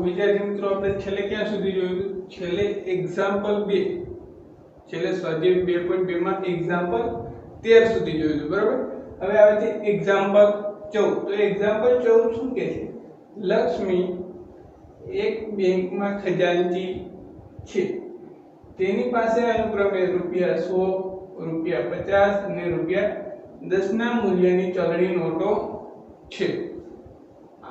વિદ્યાર્થી મિત્રો આપણે છેલ્લે ક્યાં સુધી જોયું? છેલ્લે એક્ઝામ્પલ 2, છેલ્લે સ્વાધ્યાય 2.2 માં એક્ઝામ્પલ 13 સુધી જોયું હતું, બરાબર? હવે આવે છે એક્ઝામ્પલ 14. તો એક્ઝામ્પલ 14 શું કહે છે? લક્ષ્મી એક બેંકમાં ખજાનચી છે. તેની પાસે અનુક્રમે ₹100, ₹50 અને ₹10 ના મૂલ્યની ચલણી નોટો છે.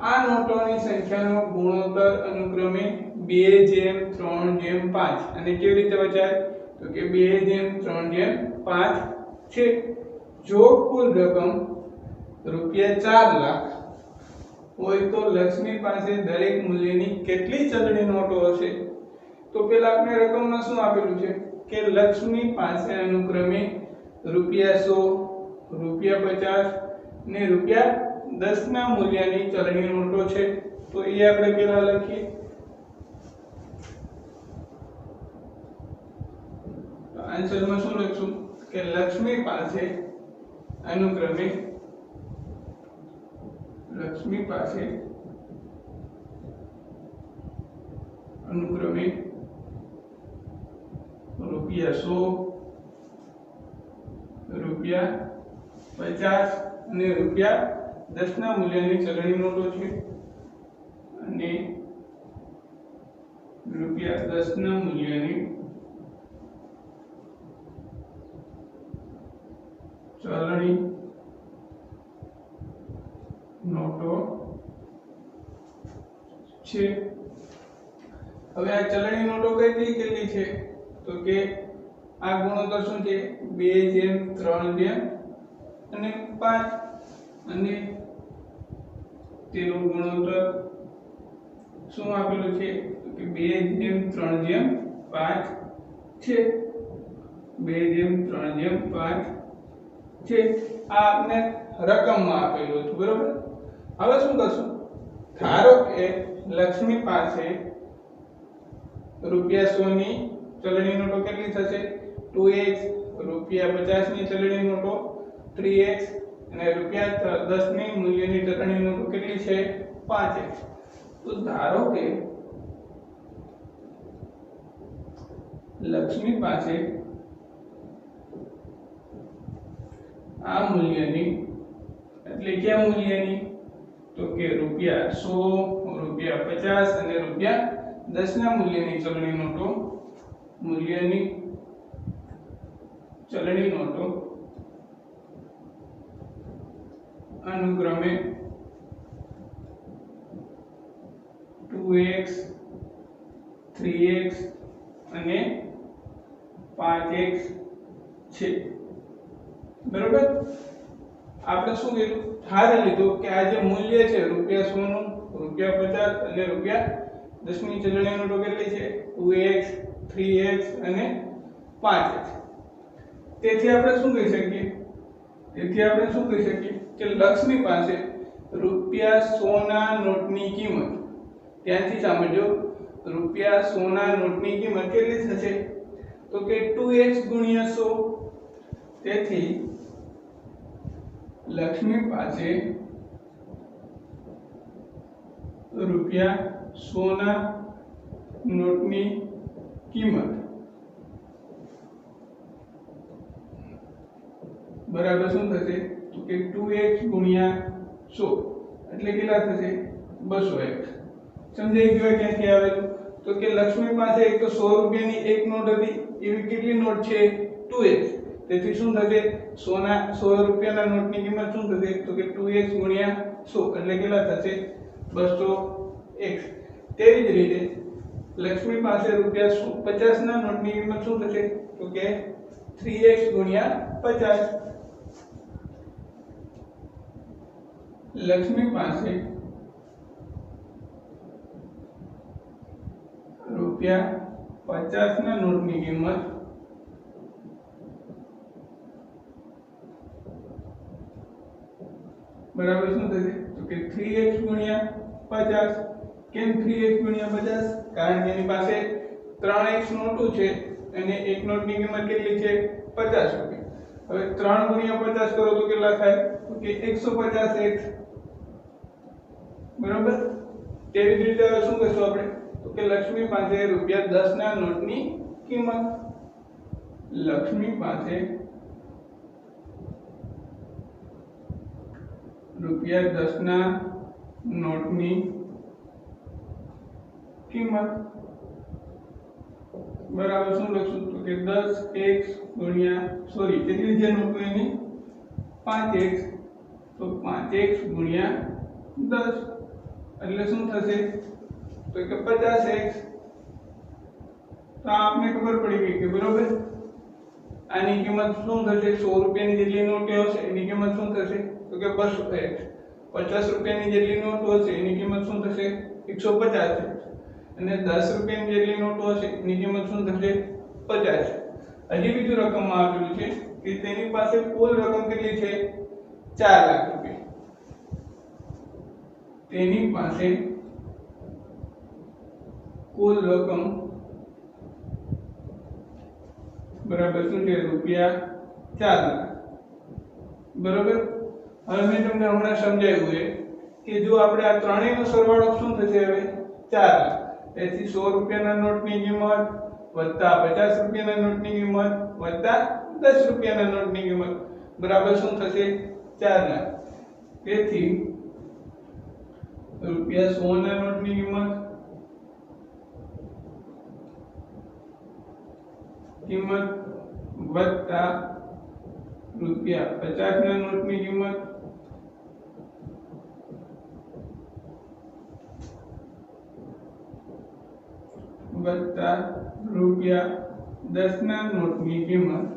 આ નોટોની સંખ્યાનો ગુણોત્તર અનુક્રમે 2:3:5 અને કેવી રીતે વચાય? તો કે 2:3:5 છે. જો કુલ રકમ ₹4 લાખ હોય તો લક્ષ્મી પાસે દરેક મૂલ્યની કેટલી ચલણી નોટો હશે? તો પેલા આપણે રકમમાં શું આપેલું છે કે લક્ષ્મી પાસે અનુક્રમે ₹100, ₹50 ને ₹10 ના મૂલ્યની ચલણી નોટો છે. તો એ આપણે પેલા લખીએ. તો આન્સરમાં શું લખશું કે લક્ષ્મી પાસે અનુક્રમે ₹100, ₹50 અને ₹10 ના મૂલ્યની ચલણી નોટો છે. અને ₹10 ના મૂલ્યની ચલણી નોટો છે. હવે આ ચલણી નોટો કેટલી છે? તો કે આ ગુણોત્તર શું છે? 2:3:5 અને તેનો ગુણોત્તર શું આપેલું છે? તો કે 2:3:5 છે. 2:3:5 છે. આ આપણે રકમમાં આપેલું હતું, બરોબર? હવે શું કરશું? ધારો કે લક્ષ્મી પાસે ₹100 ની ચલણી નોટો કેટલી થશે? 2x, ₹50 ની ચલણી નોટો 3x અને ₹10 ની મૂલ્યની ચલણી નોટો કેટલી છે? 5x. તો ધારો કે લક્ષ્મી પાસે આ મૂલ્યની, એટલે કયા મૂલ્યની? તો કે ₹100, ₹50 અને ₹10 ના મૂલ્યની ચલણી નોટો અનુક્રમે 2x, 3x અને 5x છે, બરોબર? આપણે શું કર્યું? ધારી લીધું કે આ જે મૂલ્ય છે ₹100 નું, ₹50 અને ₹10 ની ચલણી નોટો કેટલી છે? 2x, 3x અને 5x. તેથી આપણે શું કહી શકીએ? કે લક્ષ્મી પાસે ₹100 ના નોટની કિંમત, ત્યાંથી સમજો, ₹100 ના નોટની કિંમત કેટલી થશે? તો કે 2x ગુણ્યા 100. તેથી લક્ષ્મી પાસે ₹100 ના નોટની કિંમત બરાબર શું થશે? તો કે 2x ગુણ્યા 100 એટલે કેટલા થશે? 200x. સમજાઈ ગયું ક્યાંથી આવેલું? તો કે લક્ષ્મી પાસે એક તો ₹100 ની એક નોટ હતી, એવી કેટલી નોટ છે? 2x. તેથી શું થશે? ₹100 ના નોટની કિંમત શું થશે? તો કે 2x ગુણ્યા 100 એટલે કેટલા થશે? 200x. તેવી જ રીતે લક્ષ્મી પાસે ₹50 ના નોટની કિંમત શું થશે? તો કે 3x ગુણ્યા 50. લક્ષ્મી પાસે ₹50 ના નોટની કિંમત બરાબર શું થશે? તો કે 3x ગુણ્યા 50. કેમ 3x ગુણ્યા 50? કારણ કે એની પાસે 3x નોટો છે અને એક નોટની કિંમત કેટલી છે? ₹50. હવે 3 ગુણ્યા 50 કરો તો કેટલા થાય? તો કે 150x. બરાબર? તેવી જ રીતે શું કરશું આપણે તો કે લક્ષ્મી પાસે ₹10 ના નોટની કિંમત લક્ષ્મી પાસે ₹10 ના નોટની કિંમત બરાબર શું લખશું તો કે 10x ગુણ્યા કેટલી છે નોટો એની 5x તો 5x ગુણ્યા 10 એટલે શું થશે તો કે 50x તો આપને ખબર પડી ગઈ કે બરોબર આની કિંમત શું થશે 100 રૂપિયાની જેટલી નોટ હશે એની કિંમત શું થશે તો કે 200x 50 રૂપિયાની જેટલી નોટ હશે એની કિંમત શું થશે 150x અને 10 રૂપિયાની જેટલી નોટ હશે એની કિંમત શું થશે 50 હજી બીજું રકમમાં આપેલું છે કે તેની પાસે કુલ રકમ કેટલી છે 4 લાખ રૂપિયા તેની પાસે કુલ રકમ બરાબર શું છે ₹4 લાખ બરાબર હવે મેં તમને હમણાં સમજાવ્યું છે કે જો આપણે આ ત્રણેયનો સરવાળો શું થશે હવે 4 લાખ તેથી 100 રૂપિયાના નોટની કિંમત વત્તા 50 રૂપિયાના નોટની કિંમત વત્તા 10 રૂપિયાના નોટની કિંમત બરાબર શું થશે 4 લાખ તેથી ₹100 ના નોટની કિંમત વત્તા ₹50 ના નોટની કિંમત વત્તા ₹10 ના નોટની કિંમત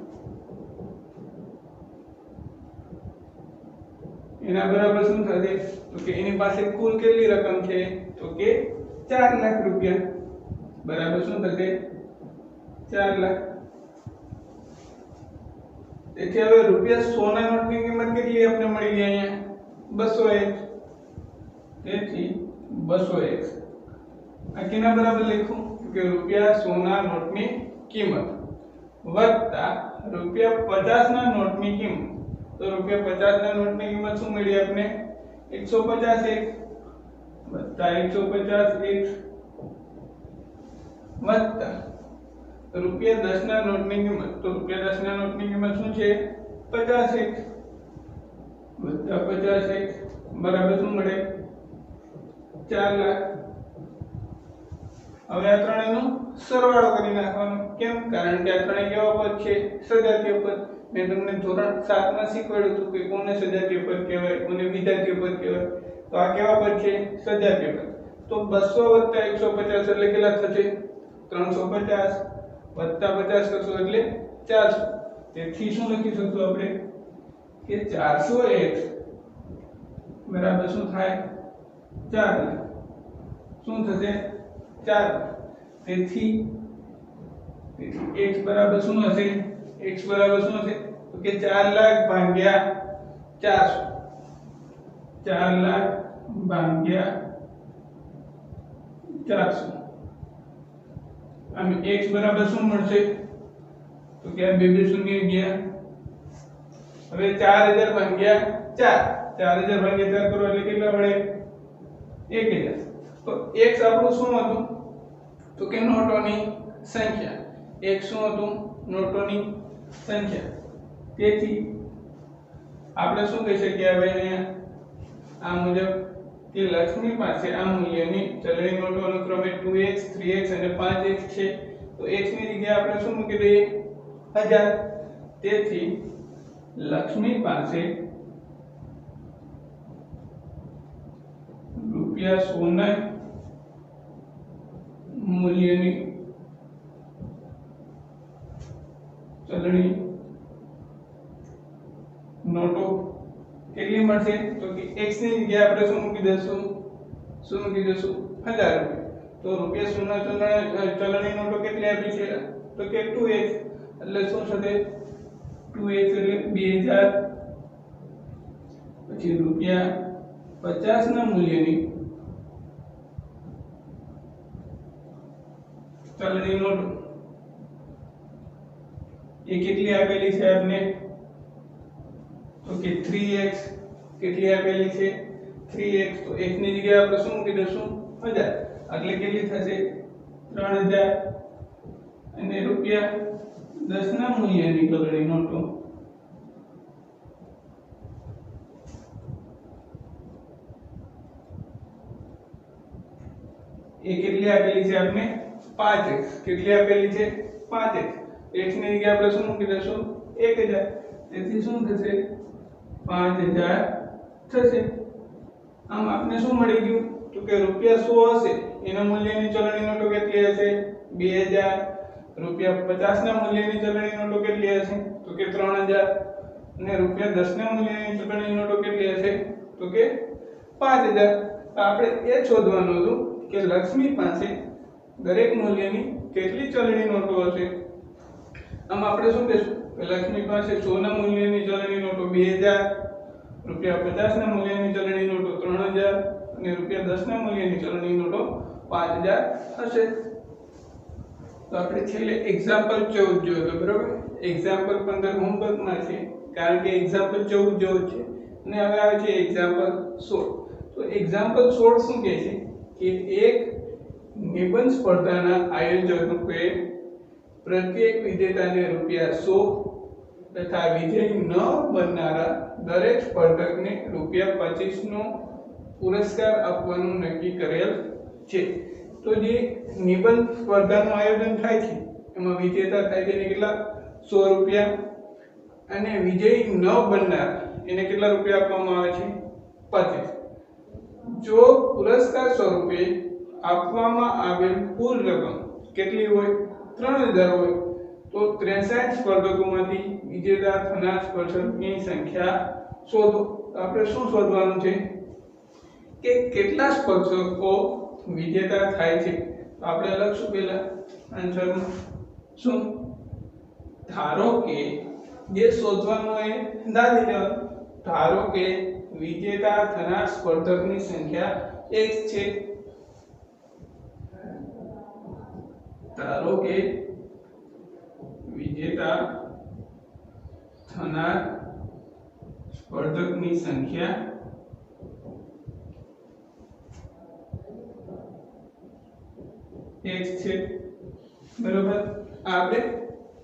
એના બરાબર શું થશે તો કે એની પાસે કુલ કેટલી રકમ છે તો કે 4 લાખ રૂપિયા બરાબર શું થશે 4 લાખ તેથી હવે ₹100 ના નોટની કિંમત કેટલી આપણે મળી ગઈ અહીંયા 200x તેથી 200x આ કેના બરાબર લખું કે ₹100 ના નોટની કિંમત વત્તા ₹50 ના નોટની કિંમત તો ₹50 ના નોટની કિંમત શું મળી આપણે 150x વત્તા 150x વત્તા ₹10 ના નોટની કિંમત તો ₹10 ના નોટની કિંમત શું છે 50x વત્તા 50x બરાબર શું મળે 4 લાખ હવે આ ત્રણેયનો સરવાળો કરી નાખવાનો કેમ કારણ કે આ ત્રણેય કેવા પદ છે સજાતીય પદ મેં તમને ધોરણ 7 માં શીખવાડ્યું હતું કે કોને સજાતીય પદ કહેવાય કોને વિજાતીય પદ કહેવાય તો આ કેવા પદ છે સજાતીય પદ તો 200 + 150 એટલે કેટલા થશે 350 વત્તા 50 કરશો એટલે 400 તેથી શું લખી શકશું આપણે કે 400x બરાબર શું થાય 4 લાખ શું થશે 4 તેથી x બરાબર શું હશે x બરાબર શું હશે તો કે 4 લાખ ભાગ્યા 400 4 લાખ ભાગ્યા 400 આમ x બરાબર શું મળશે તો કે આ બે શૂન્ય ગયા હવે 4000 ભાગ્યા 4 4000 ભાગ્યા 4 કરો એટલે કેટલા મળે 1000 તો x આપણું શું હતું તો કે નોટોની સંખ્યા x શું હતું નોટોની સંખ્યા તેથી આપણે શું કહી શકીએ હવે અહીંયા આ મુજબ કે લક્ષ્મી પાસે આ મૂલ્યની ચલણી નોટો અનુક્રમે 2x 3x અને 5x છે તો x ની જગ્યાએ આપણે શું મૂકી દઈએ 1000 તેથી લક્ષ્મી પાસે ₹100 મૂલ્યની ચલણી નોટો કેટલી મળશે તો કે x ની જગ્યાએ આપણે શું મૂકી દઈશું 1000 રૂપિયા તો ₹100 ચલણી નોટો કેટલી આપી છે તો કે 2x એટલે શું થશે 2x એટલે 2000 પછી ₹50 ના મૂલ્યની ચલણી નોટ એ કેટલી આપેલી છે આપને તો કે 3x કેટલી આપેલી છે 3x તો x ની જગ્યાએ આપણે શું મૂકી દઈશું 1000 એટલે કેટલી થશે 3000 અને રૂપિયા 10 ના મૂલ્યની ચલણી નોટો એ કેટલી આપેલી છે આપણે 5x કેટલી આપેલી છે 5x x ની જગ્યાએ આપણે શું મૂકી દઈશું 1000 તેથી શું થશે 5000 થશે આમ આપણે શું મળી ગયું તો કે રૂપિયા 100 હશે એના મૂલ્યની ચલણી નોટો કેટલી હશે 2000 રૂપિયા 50 ના મૂલ્યની ચલણી નોટો કેટલી હશે તો કે 3000 અને રૂપિયા 10 ના મૂલ્યની ચલણી નોટો કેટલી હશે તો કે 5000 તો આપણે એ શોધવાનું હતું કે લક્ષ્મી પાસે દરેક મૂલ્યની કેટલી ચલણી નોટો હશે આમ આપણે શું કહીશું કે લક્ષ્મી પાસે 100 ના મૂલ્યની ચલણી નોટો 2000 રૂપિયા 50 ના મૂલ્યની ચલણી નોટો 3000 અને રૂપિયા 10 ના મૂલ્યની ચલણી નોટો 5000 હશે તો આપણે છેલ્લે એક્ઝામ્પલ 14 જોયો તો બરાબર એક્ઝામ્પલ 15 હોમવર્કમાં છે કારણ કે એક્ઝામ્પલ 14 જેવું છે અને હવે આવે છે એક્ઝામ્પલ 16 તો એક્ઝામ્પલ 16 શું કહે છે કે એક નિબંધ સ્પર્ધાના આયોજકોએ પ્રત્યેક વિજેતાને રૂપિયા 100 તથા વિજય ન બનનારા દરેક સ્પર્ધકને રૂપિયા 25 નો પુરસ્કાર આપવાનું નક્કી કરેલ છે તો જે નિબંધ સ્પર્ધાનું આયોજન થાય છે એમાં વિજેતા થાય છે એને કેટલા 100 રૂપિયા અને વિજય ન બનનાર એને કેટલા રૂપિયા આપવામાં આવે છે 25 જો પુરસ્કાર સ્વરૂપે આપવામાં આવેલ કુલ રકમ કેટલી હોય 3000 હોય તો 63 સ્પર્ધકોમાંથી વિજેતા થનાર સ્પર્ધકની સંખ્યા શોધો તો આપણે શું શોધવાનું છે કે કેટલા સ્પર્ધકો વિજેતા થાય છે તો આપણે લખશું પહેલા આન્સરમાં શું ધારો કે જે શોધવાનું હોય દાદી લેવાનું ધારો કે વિજેતા થનાર સ્પર્ધકની સંખ્યા x છે ધારો કે વિજેતા થનાર સ્પર્ધકની સંખ્યા x છે બરોબર આપણે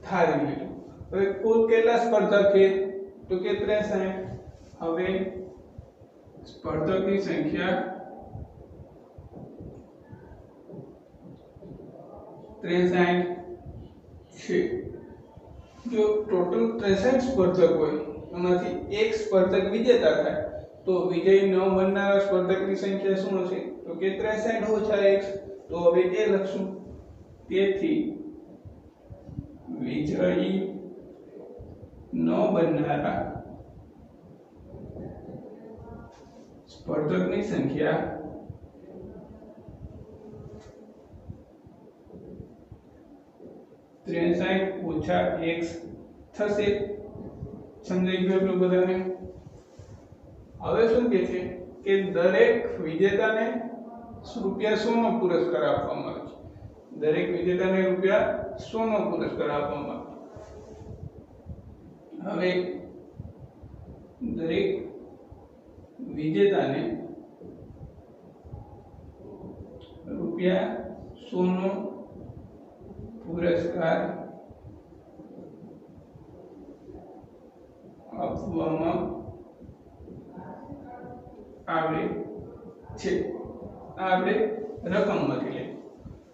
ધારી લીધું હવે કુલ કેટલા સ્પર્ધક છે તો કે 63 હવે સ્પર્ધકની સંખ્યા 63 છે જો ટોટલ 63 સ્પર્ધક હોય એમાંથી એક સ્પર્ધક વિજેતા થાય તો વિજય ન બનનારા સ્પર્ધકની સંખ્યા શું હશે તો કે 63 ઓછા x તો હવે એ લખશું તેથી વિજય ન બનનારા સ્પર્ધકની સંખ્યા 63 ઓછા x થશે સમજાઈ ગયું એટલું બધાને હવે શું કહે છે કે દરેક વિજેતાને રૂપિયા 100 નો પુરસ્કાર આપવામાં આવે છે દરેક વિજેતાને રૂપિયા 100 નો પુરસ્કાર આપવામાં આવે હવે દરેક વિજેતાને રૂપિયા 100 નો પુરસ્કાર આપવામાં આવે છે આપણે રકમ માંથી લે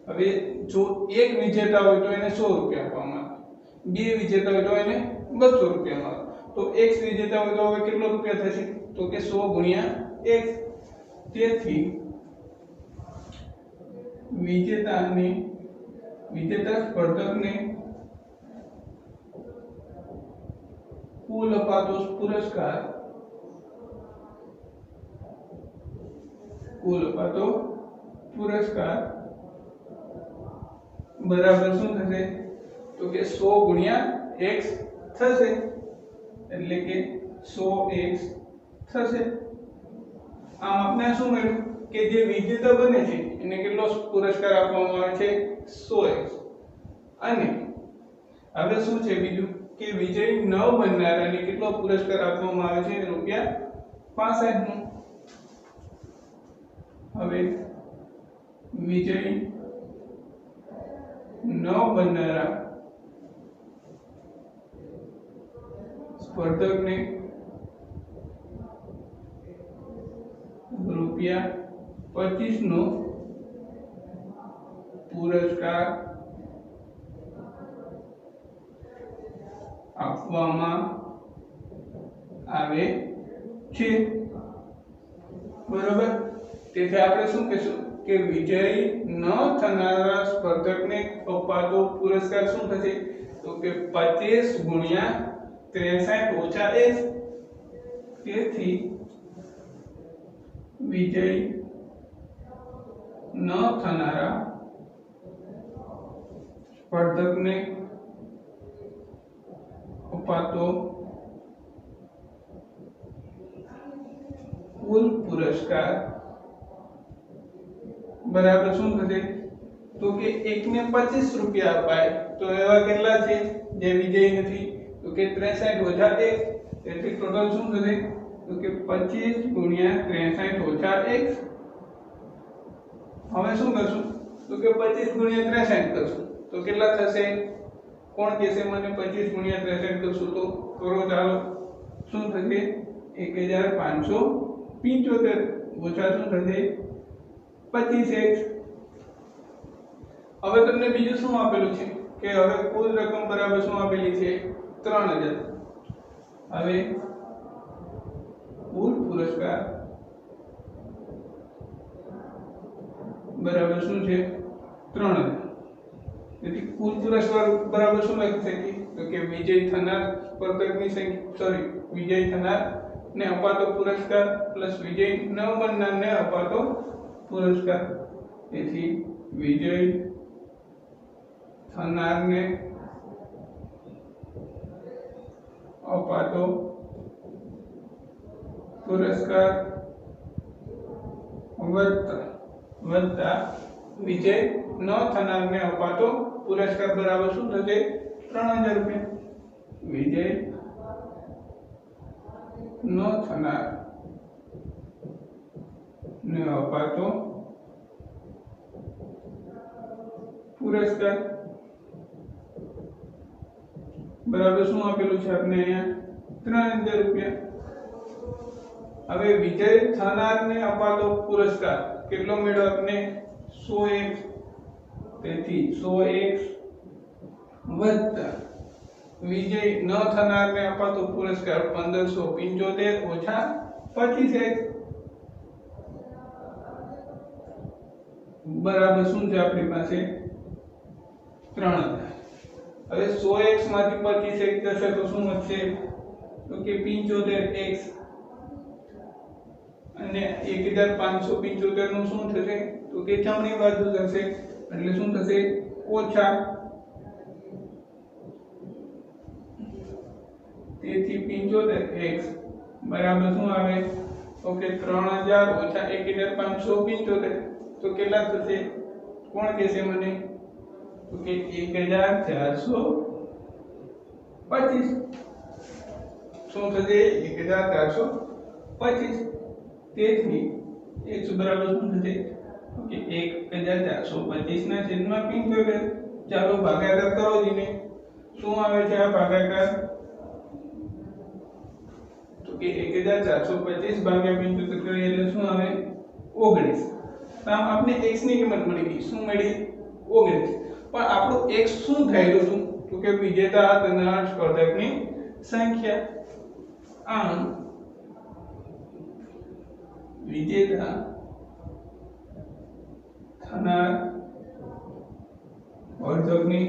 હવે જો એક વિજેતા હોય તો એને 100 રૂપિયા આપવામાં આવે બે વિજેતા હોય તો એને 200 રૂપિયા મળે તો x વિજેતા હોય તો હવે કેટલો રૂપિયા થશે તો કે 100 ગુણ્યા x તેથી વિજેતા સ્પર્ધકને કુલ અપાતો પુરસ્કાર બરાબર શું થશે તો કે 100 ગુણ્યા x થશે એટલે કે 100x થશે આમ આપણે શું મળ્યું કે જે વિજેતા બને છે એને કેટલો પુરસ્કાર આપવામાં આવે છે 100x અને હવે શું છે બીજું કે વિજય ન બનનારાને કેટલો પુરસ્કાર આપવામાં આવે છે રૂપિયા 65 નો હવે વિજય ન બનનારા સ્પર્ધકને ₹25 નો પુરસ્કાર આપવામાં આવે છે। બરોબર। તેથી આપણે શું કહીશું કે વિજય ન થનારા સ્પર્ધકને અપાતો પુરસ્કાર શું થશે તો કે 25 ગુણ્યા 63 ઓછા 1। તેથી વિજય ન થનારા સ્પર્ધકને અપાતો કુલ પુરસ્કાર બરાબર શું થશે તો કે એકને 25 રૂપિયા અપાય તો એવા કેટલા છે જે વિજય નથી તો કે 63 ઓછા 1। તેથી ટોટલ શું થશે તો કે 25 ગુણ્યા 63 ઓછા 1। હવે શું કરશું તો કે 25 ગુણ્યા 63 કરશું તો કેટલા થશે કોણ કહેશે મને 25 ગુણ્યા 63 કરશું તો કરો ચાલો શું થશે 1575 ઓછા શું થશે 25x। હવે તમને બીજું શું આપેલું છે કે હવે કુલ રકમ બરાબર શું આપેલી છે 3000। હવે કુલ પુરસ્કાર બરાબર શું છે 3000। તેથી કુલ પુરસ્કાર બરાબર શું લખી શકીએ તો કે વિજય થનાર સ્પર્ધકની સંખ્યા વિજય થનાર ને અપાતો પુરસ્કાર પ્લસ વિજય ન બનનાર ને અપાતો પુરસ્કાર। તેથી વિજય થનારને અપાતો પુરસ્કાર વત્તા વિજય ન થનારને અપાતો પુરસ્કાર બરાબર શું થશે 3000 રૂપિયા। વિજય ન થનાર ને અપાતો પુરસ્કાર બરાબર શું આપેલું છે આપણે અહીંયા 3000 રૂપિયા। હવે વિજય થનારને અપાતો પુરસ્કાર કેટલો મેળવ્યો આપણે 100x। તેથી 100x વત્તા વિજય ન થનારને અપાતો પુરસ્કાર 1575 ઓછા 25x બરાબર શું છે આપણી પાસે 3000। હવે 100x માંથી 25x જશે તો શું વધશે તો કે 75x અને 1575 નું શું થશે તો કે જમણી બાજુ જશે એટલે શું થશે ઓછા। તેથી 75x બરાબર શું આવે તો કે 3000 ઓછા 1575 તો કેટલા થશે કોણ કહેશે મને તો કે 1425 શું થશે 1425। તેથી x બરાબર શું થશે તો કે 1425 ના છેદમાં 75। ચાલો ભાગાકાર કરો જીને શું આવે છે આ ભાગાકાર તો કે 1425 ભાગ્યા 75 કરીએ એટલે શું આવે 19। આમ આપણે x ની કિંમત મળી ગઈ શું મળી 19। પણ આપણું x શું થયેલું હતું તો કે વિજેતા થનાર સ્પર્ધકની સંખ્યા। આમ વિજેતા થનાર સ્પર્ધકની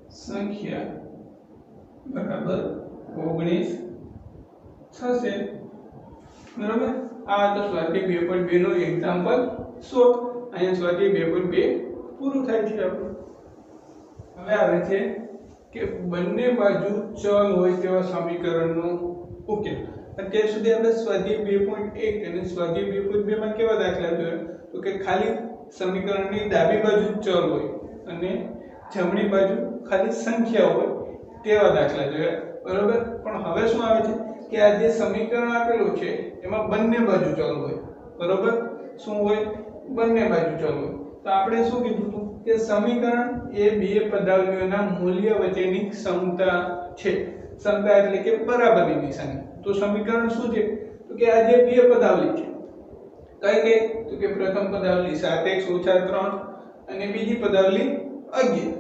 સંખ્યા બરાબર 19 થશે। બરાબર આ તો સ્વાધ્યાય 2.2 નો એક્ઝામ્પલ 16 અહીંયા સ્વાધ્યાય 2.2 પૂરું થાય છે આપણું। હવે આવે છે કે બંને બાજુ ચલ હોય તેવા સમીકરણનો ઉકેલ। અત્યાર સુધી આપણે સ્વાધ્યાય 2.1 અને સ્વાધ્યાય 2.2 માં કેવા દાખલા જોયા તો કે ખાલી સમીકરણની ડાબી બાજુ ચલ હોય અને જમણી બાજુ ખાલી સંખ્યા હોય તેવા દાખલા જોયા બરોબર। પણ હવે શું આવે છે કે આ જે સમીકરણ આપેલું છે એમાં બંને બાજુ ચલ હોય બરોબર શું હોય બંને બાજુ ચલ હોય તો આપણે શું કીધું હતું કે સમીકરણ એ બે પદાવલીઓના મૂલ્ય વચ્ચેની ક્ષમતા છે ક્ષમતા એટલે કે બરાબરની નિશાની તો સમીકરણ શું છે તો કે આ જે બે પદાવલી છે કઈ કઈ તો કે પ્રથમ પદાવલી 7x - 3 અને બીજી પદાવલી 11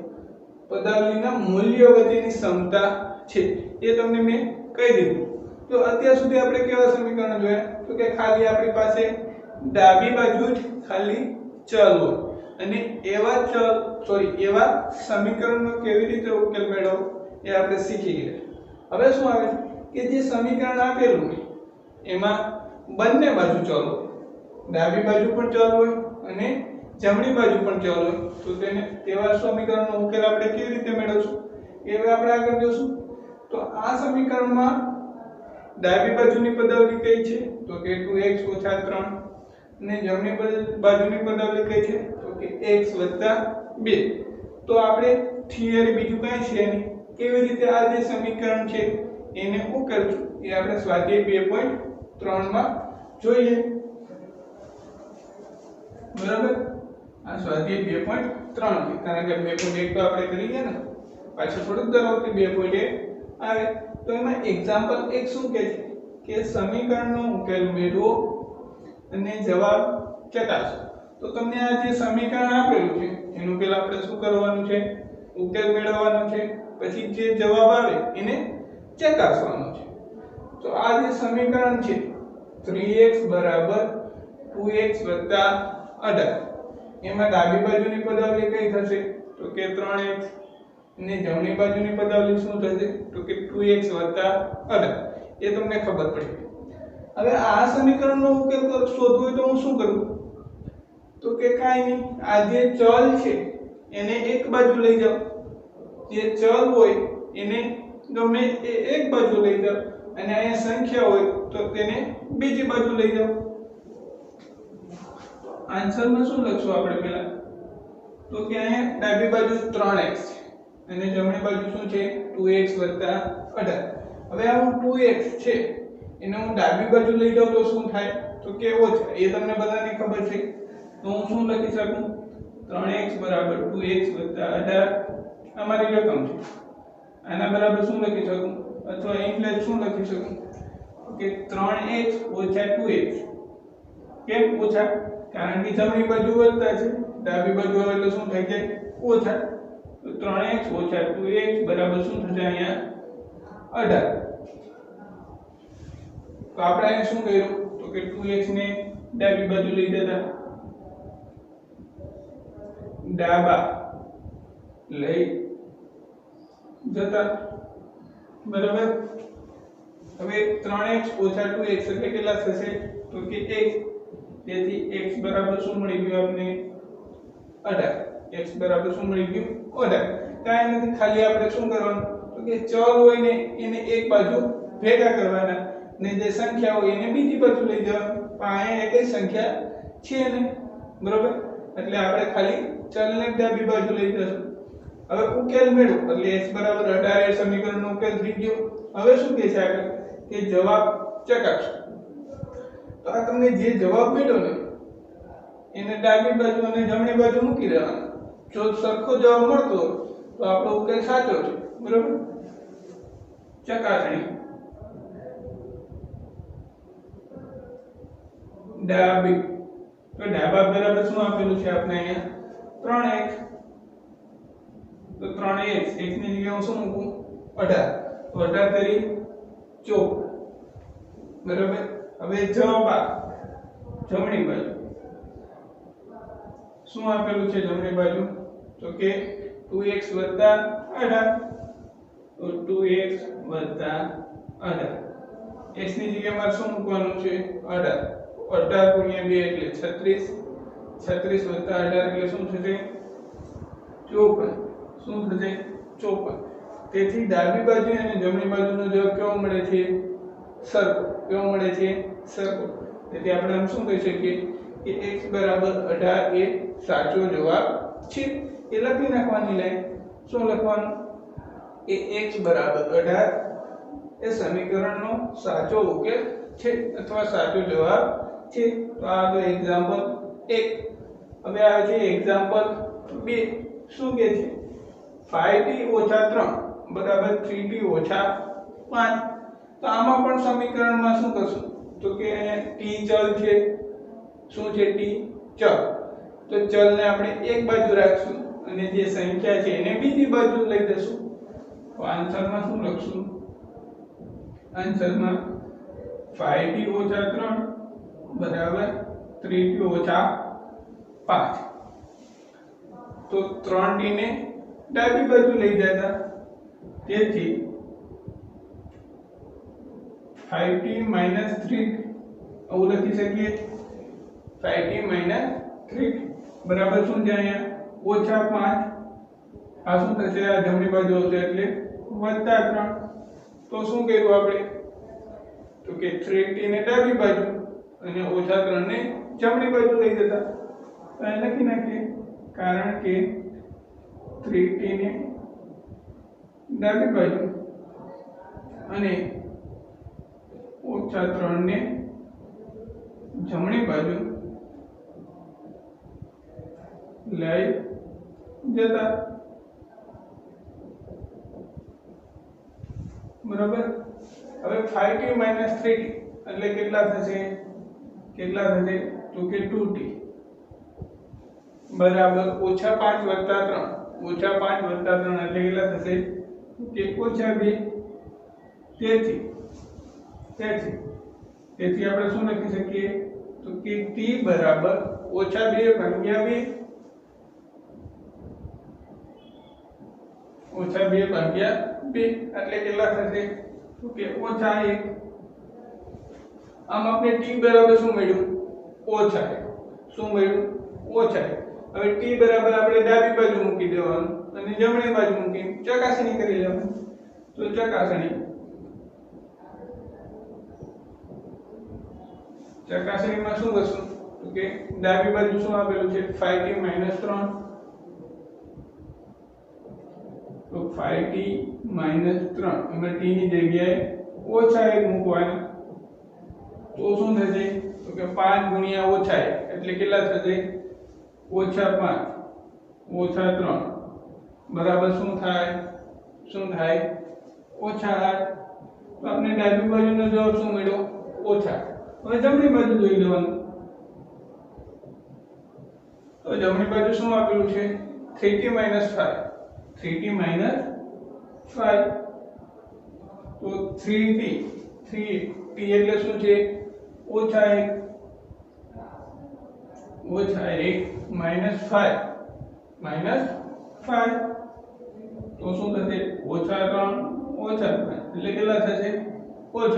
પદાવલીના મૂલ્ય વચ્ચેની ક્ષમતા છે એ તમને મેં કહી દીધું તો અત્યાર સુધી આપણે કેવા સમીકરણ જોયા તો કે ખાલી આપણી પાસે ડાબી બાજુ જ ખાલી ચલ હોય અને એવા સમીકરણનો કેવી રીતે ઉકેલ મેળવવો એ આપણે શીખી ગયા હવે શું આવે કે જે સમીકરણ આપેલું હોય એમાં બંને બાજુ ચલ હોય ડાબી બાજુ પણ ચલ હોય અને જમણી બાજુ પણ ચલ હોય તો તેવા સમીકરણનો ઉકેલ આપણે કેવી રીતે મેળવશું એ હવે આપણે આગળ જોશું તો આ સમીકરણમાં ડાબી બાજુની પદાવલી કઈ છે તો કે 2x - 3 અને જમણી બાજુની પદાવલી કઈ છે તો કે x + 2 તો આપણે થિયરી બીજું કાંઈ છે નહીં કેવી રીતે આ જે સમીકરણ છે એને ઉકેલશું એ આપણે સ્વાધ્યાય 2.3 માં જોઈએ બરાબર આ સ્વાધ્યાય 2.3 છે કારણ કે 2.1 તો આપણે કરી ગયા ને પાછળ થોડુંક દર વખતે 2.1 આવે તો એમાં એક્ઝામ્પલ 1 શું કહે છે કે સમીકરણનો ઉકેલ મેળવો અને જવાબ ચકાસો તો તમને આ જે સમીકરણ આપેલું છે એનું પહેલા આપણે શું કરવાનું છે ઉકેલ મેળવવાનો છે પછી જે જવાબ આવે એને ચકાસવાનો છે તો આ જે સમીકરણ છે 3x = 2x + 18 એમાં ડાબી બાજુની પદાવલી કઈ થશે તો કે 3x અને જમણી બાજુની પદાવલી શું થશે તો કે 2x + 18 એ તમને ખબર પડી હવે આ સમીકરણનો ઉકેલ શોધવો હોય તો હું શું કરું તો કે કાઈ નહીં આ જે ચલ છે એને એક બાજુ લઈ જાઓ જે ચલ હોય એને ગમે એ એક બાજુ લઈ જાઓ અને અહીંયા સંખ્યા હોય તો તેને બીજી બાજુ લઈ જાઓ આન્સરમાં શું લખશું આપણે પહેલા તો કે અહીંયા ડાબી બાજુ 3x છે અને જમણી બાજુ શું છે 2x + 18 હવે આ 2x છે એને હું ડાબી બાજુ લઈ જાઉં તો શું થાય તો કે ઓછા એ તમને બધાને ખબર છે તો હું શું લખી શકું 3x = 2x + 18 અમારી રકમ છે આના બરાબર શું લખી શકું અથવા ઇમ્પ્લાય શું લખી શકું કે 3x - 2x કેમ ઓછા કારણ કે જમણી બાજુ વધતા છે ડાબી બાજુ આવે એટલે શું થઈ જાય ઓછા તો 3x - 2x બરાબર શું થશે અહીંયા 18 તો આપણે અહીં શું કર્યું તો કે 2x ને ડાબી બાજુ લઈ જતા ડાબા લઈ જતા બરાબર હવે 3x - 2x એટલે કેટલા થશે તો કે 1 તેથી x બરાબર શું મળી ગયું આપણે 18 x બરાબર શું મળી ગયું 18 કાંઈ નથી ખાલી આપણે શું કરવાનું તો કે ચલ હોય ને એને એક બાજુ ભેગા કરવાના ને જે સંખ્યા હોય એને બીજી બાજુ લઈ જવાનું પણ અહીંયા એકઈ સંખ્યા છે ને બરોબર એટલે આપણે ખાલી ચલને ડાબી બાજુ લઈ જશું હવે ઉકેલ મેળવો એટલે x = 18 એ સમીકરણનો ઉકેલ થઈ ગયો હવે શું કહે છે આગળ કે જવાબ ચકાસો તો આ તમને જે જવાબ મળ્યો ને એને ડાબી બાજુ અને જમણી બાજુ મૂકી દેવાનો જો સરખો જવાબ મળતો તો આપણો ઉકેલ સાચો છે બરોબર ચકાસણી ડાબી તો ડાબા બરાબર શું આપેલું છે આપણે અહીંયા 3x તો 3x x ની જગ્યાએ હું શું મૂકું 18 તો 18 તરી 24 બરાબર હવે જવાબ જમણી બાજુ શું આપેલું છે જમણી બાજુ તો કે 2x + 18 તો 2x + 18 x ની જગ્યાએ મારે શું મૂકવાનું છે 18 18 * 2 એટલે 36 36 + 18 એટલે શું થશે 54 શું થશે 54 તેથી ડાબી બાજુ અને જમણી બાજુનો જવાબ કેવો મળે છે સરખો કેવો મળે છે સરખો તેથી આપણે આમ શું કહી શકીએ કે x = 18 એ સાચો જવાબ છે એ લખી નાખવાની લાઈન શું લખવાનું કે x = 18 એ સમીકરણનો સાચો ઉકેલ છે અથવા સાચો જવાબ છે. તો આ તો એક્ઝામ્પલ 1. હવે આવે છે એક્ઝામ્પલ 2. શું કહે છે? 5t - 3 બરાબર 3t - 5. તો આમાં પણ સમીકરણમાં શું કરશું? તો કે t ચલ છે. શું છે? t ચલ. તો ચલને આપણે એક બાજુ રાખશું અને જે સંખ્યા છે એને બીજી બાજુ લઈ જશું. તો આન્સરમાં શું લખશું? આન્સરમાં 5t - 3 બરાબર 3t - 5. તો 3t ને ડાબી બાજુ લઈ જતા, તેથી 5t - 3 આવું લખી શકીએ. 5t - 3 બરાબર શું છે? અહીંયા -5. આ શું થશે? આ જમણી બાજુ આવશે એટલે +3. તો શું કર્યું આપણે? તો કે 3t ને ડાબી બાજુ અને -3 ને જમણી બાજુ લઈ જતા. તો અહીં લખી નાખીએ, કારણ કે 3t ને ડાબી બાજુ અને -3 ને જમણી બાજુ લઈ જતા. બરાબર. હવે 5t - 3t એટલે કેટલા થશે? તો કે 2t બરાબર -5 + 3. -5 + 3 એટલે કેટલા થશે? કે -2. તેથી આપણે શું લખી શકીએ? તો કે t બરાબર -2 / 2. -2 / 2 એટલે કેટલા થશે? તો કે -1. આમ આપણે t બરાબર શું મળ્યું? -1. શું મળ્યું? -1. હવે t બરાબર આપણે ડાબી બાજુ મૂકી દેવાનું અને જમણી બાજુ મૂકી ચકાસણી કરી લેવાનું. તો ચકાસણીમાં શું કરશું? તો કે ડાબી બાજુ શું આપેલું છે? 5t - 3. તો 5t - 3 એમાં t ની જગ્યાએ -1 મૂકવાના. તો શું થશે? તો કે 5 × -1 એટલે કેટલા થશે? -5 -3 બરાબર શું થાય? -8. તો આપણે ડાબી બાજુનો જવાબ શું મળ્યો? -8. હવે જમણી બાજુ જોઈ લેવાનું. તો જમણી બાજુ શું આપેલું છે? 3t - 5. 3t - 5. તો 3t એટલે શું છે? -1 -5 તો શું થશે? -3 -5 એટલે કેટલા થશે? -8.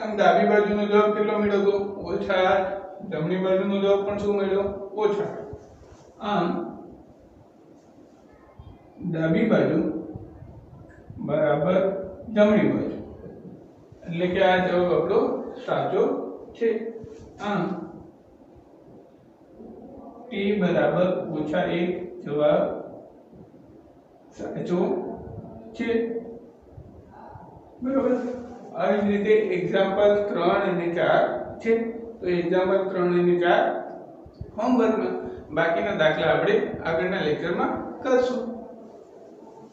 આમ ડાબી બાજુનો જવાબ કેટલો મળ્યો તો? -8. જમણી બાજુનો જવાબ પણ શું મળ્યો? -8. આમ ડાબી બાજુ બરાબર જમણી બાજુ એટલે કે આ જવાબ આપણો સાચો છે. આમ t બરાબર -1 જવાબ સાચો છે. બરાબર. આવી જ રીતે એક્ઝામ્પલ 3 અને 4 છે. તો એક્ઝામ્પલ 3 અને 4 હોમવર્કમાં, બાકીના દાખલા આપણે આગળના લેક્ચરમાં કરશું.